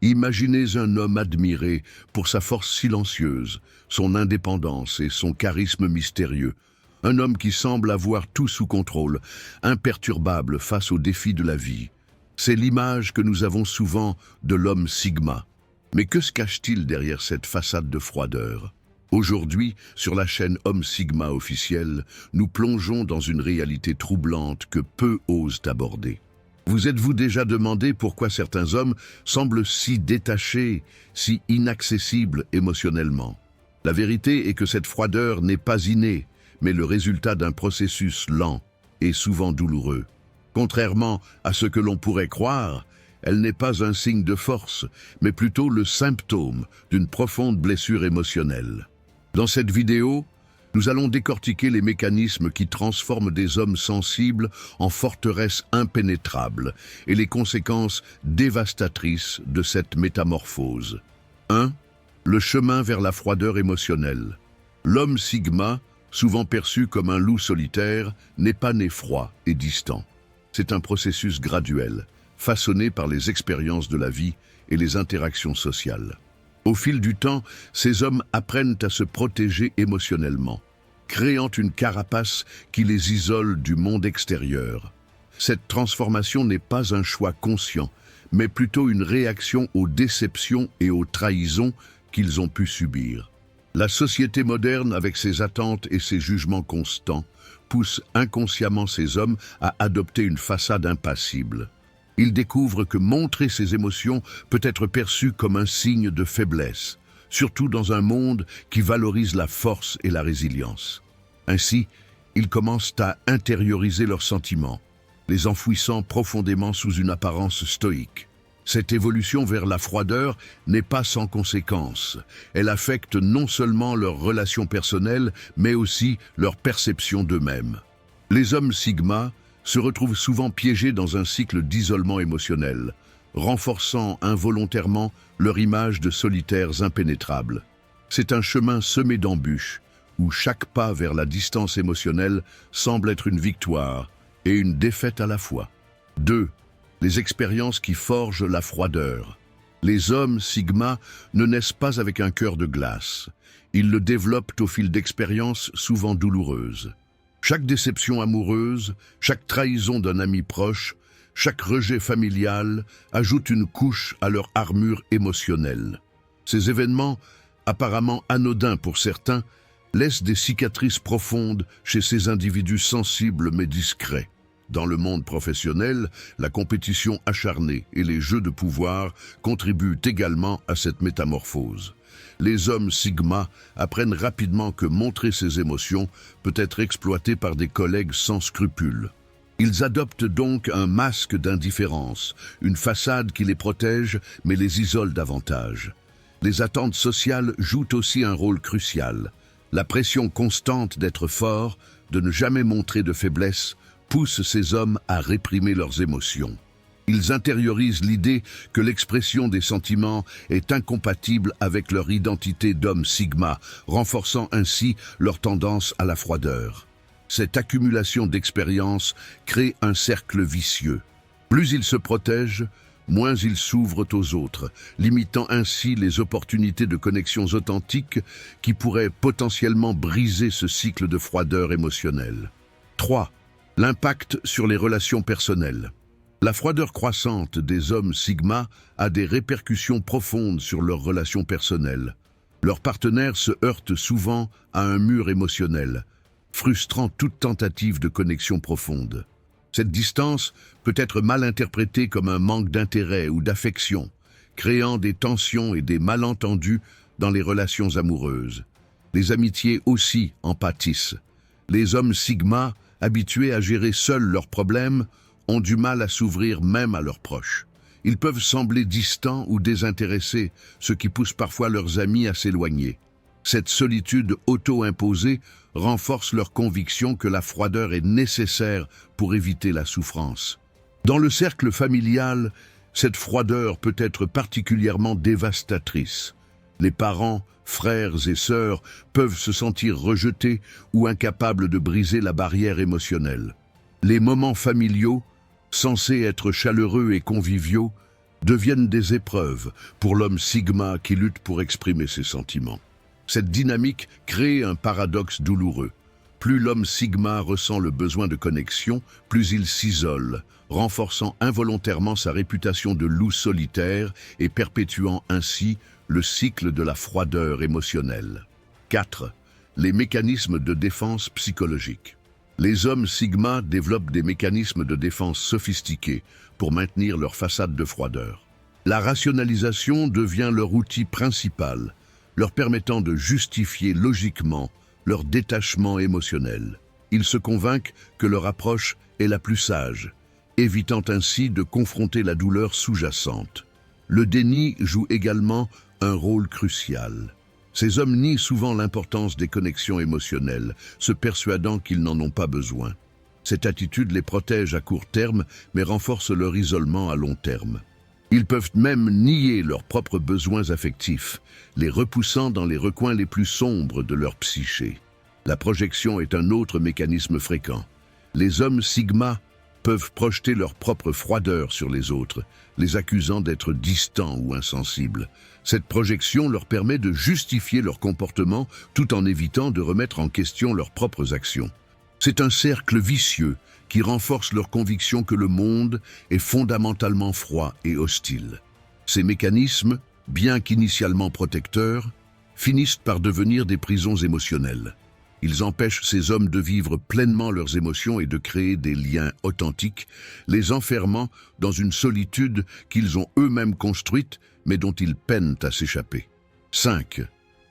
Imaginez un homme admiré pour sa force silencieuse, son indépendance et son charisme mystérieux. Un homme qui semble avoir tout sous contrôle, imperturbable face aux défis de la vie. C'est l'image que nous avons souvent de l'homme Sigma. Mais que se cache-t-il derrière cette façade de froideur? Aujourd'hui, sur la chaîne Homme Sigma officielle, nous plongeons dans une réalité troublante que peu osent aborder. Vous êtes-vous déjà demandé pourquoi certains hommes semblent si détachés, si inaccessibles émotionnellement? La vérité est que cette froideur n'est pas innée, mais le résultat d'un processus lent et souvent douloureux. Contrairement à ce que l'on pourrait croire, elle n'est pas un signe de force, mais plutôt le symptôme d'une profonde blessure émotionnelle. Dans cette vidéo, nous allons décortiquer les mécanismes qui transforment des hommes sensibles en forteresses impénétrables et les conséquences dévastatrices de cette métamorphose. 1. Le chemin vers la froideur émotionnelle. L'homme Sigma, souvent perçu comme un loup solitaire, n'est pas né froid et distant. C'est un processus graduel, façonné par les expériences de la vie et les interactions sociales. Au fil du temps, ces hommes apprennent à se protéger émotionnellement, créant une carapace qui les isole du monde extérieur. Cette transformation n'est pas un choix conscient, mais plutôt une réaction aux déceptions et aux trahisons qu'ils ont pu subir. La société moderne, avec ses attentes et ses jugements constants, pousse inconsciemment ces hommes à adopter une façade impassible. Ils découvrent que montrer ses émotions peut être perçu comme un signe de faiblesse, surtout dans un monde qui valorise la force et la résilience. Ainsi, ils commencent à intérioriser leurs sentiments, les enfouissant profondément sous une apparence stoïque. Cette évolution vers la froideur n'est pas sans conséquences. Elle affecte non seulement leurs relations personnelles, mais aussi leur perception d'eux-mêmes. Les hommes Sigma se retrouvent souvent piégés dans un cycle d'isolement émotionnel, renforçant involontairement leur image de solitaires impénétrables. C'est un chemin semé d'embûches, où chaque pas vers la distance émotionnelle semble être une victoire et une défaite à la fois. 2. Les expériences qui forgent la froideur. Les hommes Sigma ne naissent pas avec un cœur de glace. Ils le développent au fil d'expériences souvent douloureuses. Chaque déception amoureuse, chaque trahison d'un ami proche, chaque rejet familial ajoute une couche à leur armure émotionnelle. Ces événements, apparemment anodins pour certains, laissent des cicatrices profondes chez ces individus sensibles mais discrets. Dans le monde professionnel, la compétition acharnée et les jeux de pouvoir contribuent également à cette métamorphose. Les hommes Sigma apprennent rapidement que montrer ses émotions peut être exploité par des collègues sans scrupules. Ils adoptent donc un masque d'indifférence, une façade qui les protège mais les isole davantage. Les attentes sociales jouent aussi un rôle crucial. La pression constante d'être fort, de ne jamais montrer de faiblesse, pousse ces hommes à réprimer leurs émotions. Ils intériorisent l'idée que l'expression des sentiments est incompatible avec leur identité d'homme Sigma, renforçant ainsi leur tendance à la froideur. Cette accumulation d'expériences crée un cercle vicieux. Plus ils se protègent, moins ils s'ouvrent aux autres, limitant ainsi les opportunités de connexions authentiques qui pourraient potentiellement briser ce cycle de froideur émotionnelle. 3. L'impact sur les relations personnelles. La froideur croissante des hommes Sigma a des répercussions profondes sur leurs relations personnelles. Leurs partenaires se heurtent souvent à un mur émotionnel, frustrant toute tentative de connexion profonde. Cette distance peut être mal interprétée comme un manque d'intérêt ou d'affection, créant des tensions et des malentendus dans les relations amoureuses. Les amitiés aussi en pâtissent. Les hommes Sigma, habitués à gérer seuls leurs problèmes, ont du mal à s'ouvrir même à leurs proches. Ils peuvent sembler distants ou désintéressés, ce qui pousse parfois leurs amis à s'éloigner. Cette solitude auto-imposée renforce leur conviction que la froideur est nécessaire pour éviter la souffrance. Dans le cercle familial, cette froideur peut être particulièrement dévastatrice. Les parents, frères et sœurs peuvent se sentir rejetés ou incapables de briser la barrière émotionnelle. Les moments familiaux, censés être chaleureux et conviviaux, deviennent des épreuves pour l'homme Sigma qui lutte pour exprimer ses sentiments. Cette dynamique crée un paradoxe douloureux. Plus l'homme Sigma ressent le besoin de connexion, plus il s'isole, renforçant involontairement sa réputation de loup solitaire et perpétuant ainsi le cycle de la froideur émotionnelle. 4. Les mécanismes de défense psychologique. Les hommes Sigma développent des mécanismes de défense sophistiqués pour maintenir leur façade de froideur. La rationalisation devient leur outil principal, leur permettant de justifier logiquement leur détachement émotionnel. Ils se convainquent que leur approche est la plus sage, évitant ainsi de confronter la douleur sous-jacente. Le déni joue également un rôle crucial. Ces hommes nient souvent l'importance des connexions émotionnelles, se persuadant qu'ils n'en ont pas besoin. Cette attitude les protège à court terme, mais renforce leur isolement à long terme. Ils peuvent même nier leurs propres besoins affectifs, les repoussant dans les recoins les plus sombres de leur psyché. La projection est un autre mécanisme fréquent. Les hommes Sigma peuvent projeter leur propre froideur sur les autres, les accusant d'être distants ou insensibles. Cette projection leur permet de justifier leur comportement tout en évitant de remettre en question leurs propres actions. C'est un cercle vicieux qui renforce leur conviction que le monde est fondamentalement froid et hostile. Ces mécanismes, bien qu'initialement protecteurs, finissent par devenir des prisons émotionnelles. Ils empêchent ces hommes de vivre pleinement leurs émotions et de créer des liens authentiques, les enfermant dans une solitude qu'ils ont eux-mêmes construite, mais dont ils peinent à s'échapper. 5.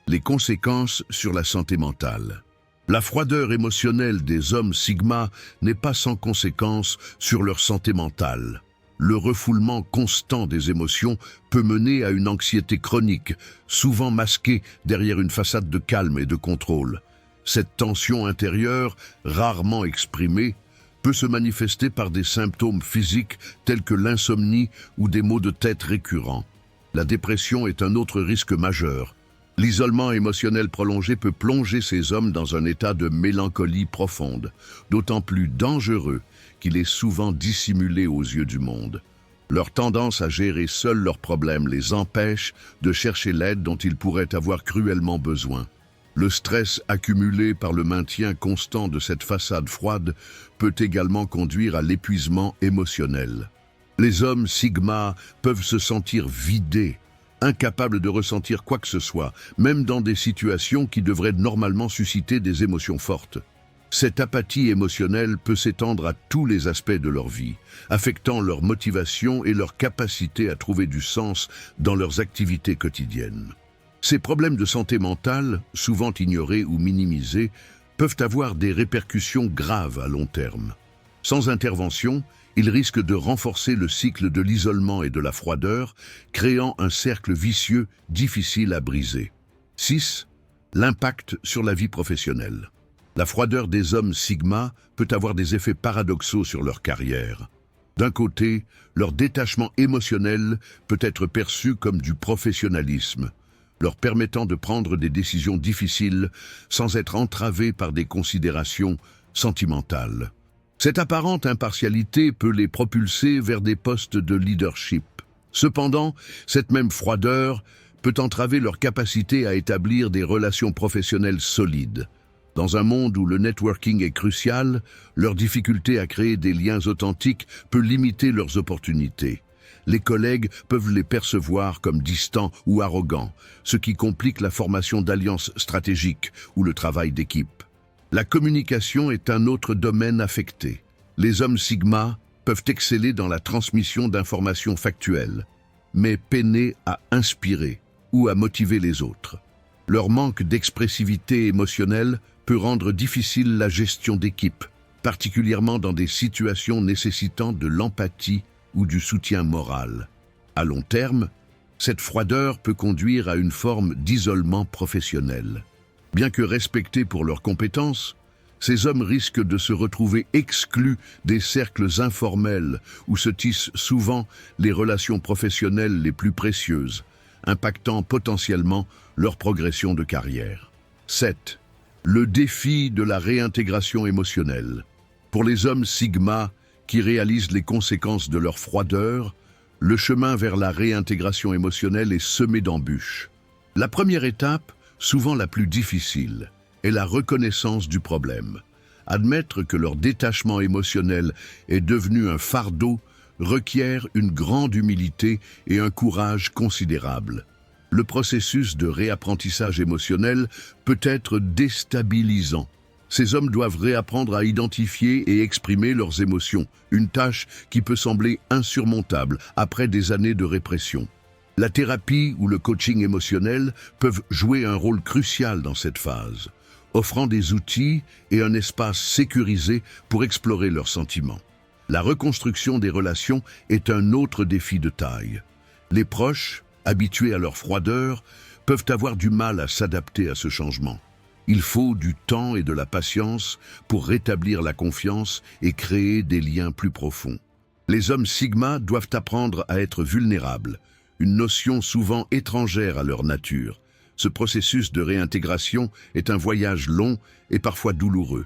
Les conséquences sur la santé mentale. La froideur émotionnelle des hommes Sigma n'est pas sans conséquences sur leur santé mentale. Le refoulement constant des émotions peut mener à une anxiété chronique, souvent masquée derrière une façade de calme et de contrôle. Cette tension intérieure, rarement exprimée, peut se manifester par des symptômes physiques tels que l'insomnie ou des maux de tête récurrents. La dépression est un autre risque majeur. L'isolement émotionnel prolongé peut plonger ces hommes dans un état de mélancolie profonde, d'autant plus dangereux qu'il est souvent dissimulé aux yeux du monde. Leur tendance à gérer seuls leurs problèmes les empêche de chercher l'aide dont ils pourraient avoir cruellement besoin. Le stress accumulé par le maintien constant de cette façade froide peut également conduire à l'épuisement émotionnel. Les hommes Sigma peuvent se sentir vidés, incapables de ressentir quoi que ce soit, même dans des situations qui devraient normalement susciter des émotions fortes. Cette apathie émotionnelle peut s'étendre à tous les aspects de leur vie, affectant leur motivation et leur capacité à trouver du sens dans leurs activités quotidiennes. Ces problèmes de santé mentale, souvent ignorés ou minimisés, peuvent avoir des répercussions graves à long terme. Sans intervention, ils risquent de renforcer le cycle de l'isolement et de la froideur, créant un cercle vicieux difficile à briser. 6. L'impact sur la vie professionnelle. La froideur des hommes Sigma peut avoir des effets paradoxaux sur leur carrière. D'un côté, leur détachement émotionnel peut être perçu comme du professionnalisme, leur permettant de prendre des décisions difficiles sans être entravés par des considérations sentimentales. Cette apparente impartialité peut les propulser vers des postes de leadership. Cependant, cette même froideur peut entraver leur capacité à établir des relations professionnelles solides. Dans un monde où le networking est crucial, leur difficulté à créer des liens authentiques peut limiter leurs opportunités. Les collègues peuvent les percevoir comme distants ou arrogants, ce qui complique la formation d'alliances stratégiques ou le travail d'équipe. La communication est un autre domaine affecté. Les hommes Sigma peuvent exceller dans la transmission d'informations factuelles, mais peiner à inspirer ou à motiver les autres. Leur manque d'expressivité émotionnelle peut rendre difficile la gestion d'équipe, particulièrement dans des situations nécessitant de l'empathie ou du soutien moral. À long terme, cette froideur peut conduire à une forme d'isolement professionnel. Bien que respectés pour leurs compétences, ces hommes risquent de se retrouver exclus des cercles informels où se tissent souvent les relations professionnelles les plus précieuses, impactant potentiellement leur progression de carrière. 7. Le défi de la réintégration émotionnelle. Pour les hommes Sigma qui réalisent les conséquences de leur froideur, le chemin vers la réintégration émotionnelle est semé d'embûches. La première étape, souvent la plus difficile, est la reconnaissance du problème. Admettre que leur détachement émotionnel est devenu un fardeau requiert une grande humilité et un courage considérable. Le processus de réapprentissage émotionnel peut être déstabilisant. Ces hommes doivent réapprendre à identifier et exprimer leurs émotions, une tâche qui peut sembler insurmontable après des années de répression. La thérapie ou le coaching émotionnel peuvent jouer un rôle crucial dans cette phase, offrant des outils et un espace sécurisé pour explorer leurs sentiments. La reconstruction des relations est un autre défi de taille. Les proches, habitués à leur froideur, peuvent avoir du mal à s'adapter à ce changement. Il faut du temps et de la patience pour rétablir la confiance et créer des liens plus profonds. Les hommes Sigma doivent apprendre à être vulnérables, une notion souvent étrangère à leur nature. Ce processus de réintégration est un voyage long et parfois douloureux.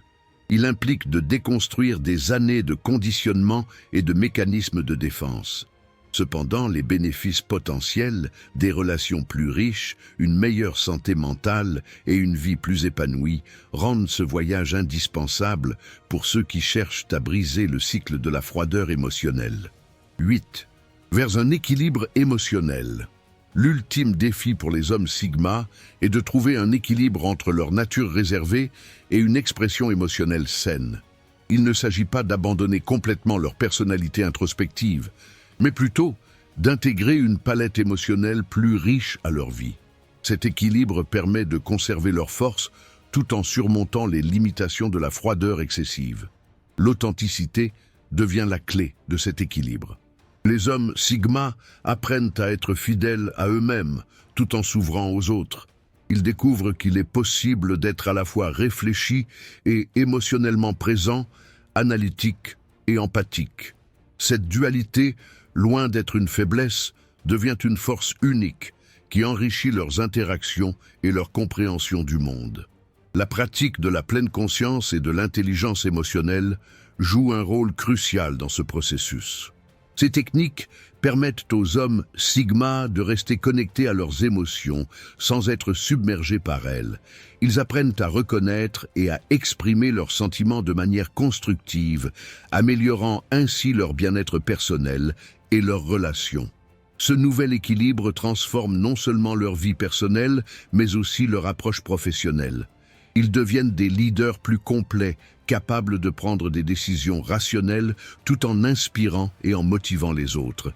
Il implique de déconstruire des années de conditionnement et de mécanismes de défense. Cependant, les bénéfices potentiels, des relations plus riches, une meilleure santé mentale et une vie plus épanouie rendent ce voyage indispensable pour ceux qui cherchent à briser le cycle de la froideur émotionnelle. 8. Vers un équilibre émotionnel. L'ultime défi pour les hommes Sigma est de trouver un équilibre entre leur nature réservée et une expression émotionnelle saine. Il ne s'agit pas d'abandonner complètement leur personnalité introspective, mais plutôt d'intégrer une palette émotionnelle plus riche à leur vie. Cet équilibre permet de conserver leur force tout en surmontant les limitations de la froideur excessive. L'authenticité devient la clé de cet équilibre. Les hommes Sigma apprennent à être fidèles à eux-mêmes tout en s'ouvrant aux autres. Ils découvrent qu'il est possible d'être à la fois réfléchi et émotionnellement présent, analytique et empathique. Cette dualité, loin d'être une faiblesse, devient une force unique qui enrichit leurs interactions et leur compréhension du monde. La pratique de la pleine conscience et de l'intelligence émotionnelle joue un rôle crucial dans ce processus. Ces techniques permettent aux hommes Sigma de rester connectés à leurs émotions sans être submergés par elles. Ils apprennent à reconnaître et à exprimer leurs sentiments de manière constructive, améliorant ainsi leur bien-être personnel et leurs relations. Ce nouvel équilibre transforme non seulement leur vie personnelle, mais aussi leur approche professionnelle. Ils deviennent des leaders plus complets, capables de prendre des décisions rationnelles tout en inspirant et en motivant les autres.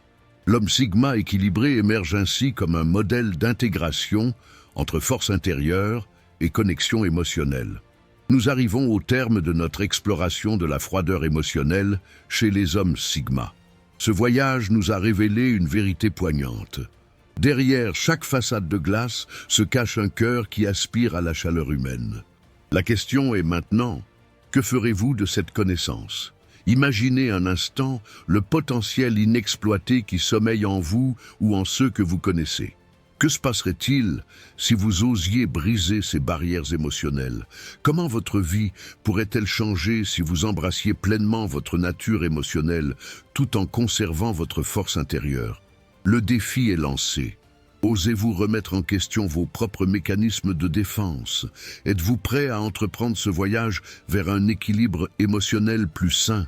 L'homme Sigma équilibré émerge ainsi comme un modèle d'intégration entre force intérieure et connexion émotionnelle. Nous arrivons au terme de notre exploration de la froideur émotionnelle chez les hommes Sigma. Ce voyage nous a révélé une vérité poignante. Derrière chaque façade de glace se cache un cœur qui aspire à la chaleur humaine. La question est maintenant, que ferez-vous de cette connaissance? Imaginez un instant le potentiel inexploité qui sommeille en vous ou en ceux que vous connaissez. Que se passerait-il si vous osiez briser ces barrières émotionnelles? Comment votre vie pourrait-elle changer si vous embrassiez pleinement votre nature émotionnelle tout en conservant votre force intérieure? Le défi est lancé. Osez-vous remettre en question vos propres mécanismes de défense? Êtes-vous prêt à entreprendre ce voyage vers un équilibre émotionnel plus sain?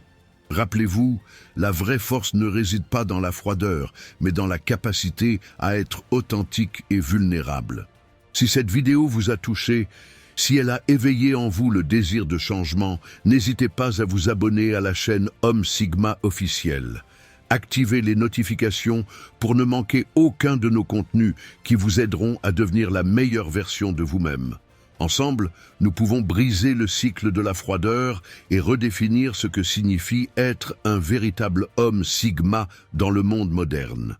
Rappelez-vous, la vraie force ne réside pas dans la froideur, mais dans la capacité à être authentique et vulnérable. Si cette vidéo vous a touché, si elle a éveillé en vous le désir de changement, n'hésitez pas à vous abonner à la chaîne Homme Sigma officiel. Activez les notifications pour ne manquer aucun de nos contenus qui vous aideront à devenir la meilleure version de vous-même. Ensemble, nous pouvons briser le cycle de la froideur et redéfinir ce que signifie être un véritable homme Sigma dans le monde moderne.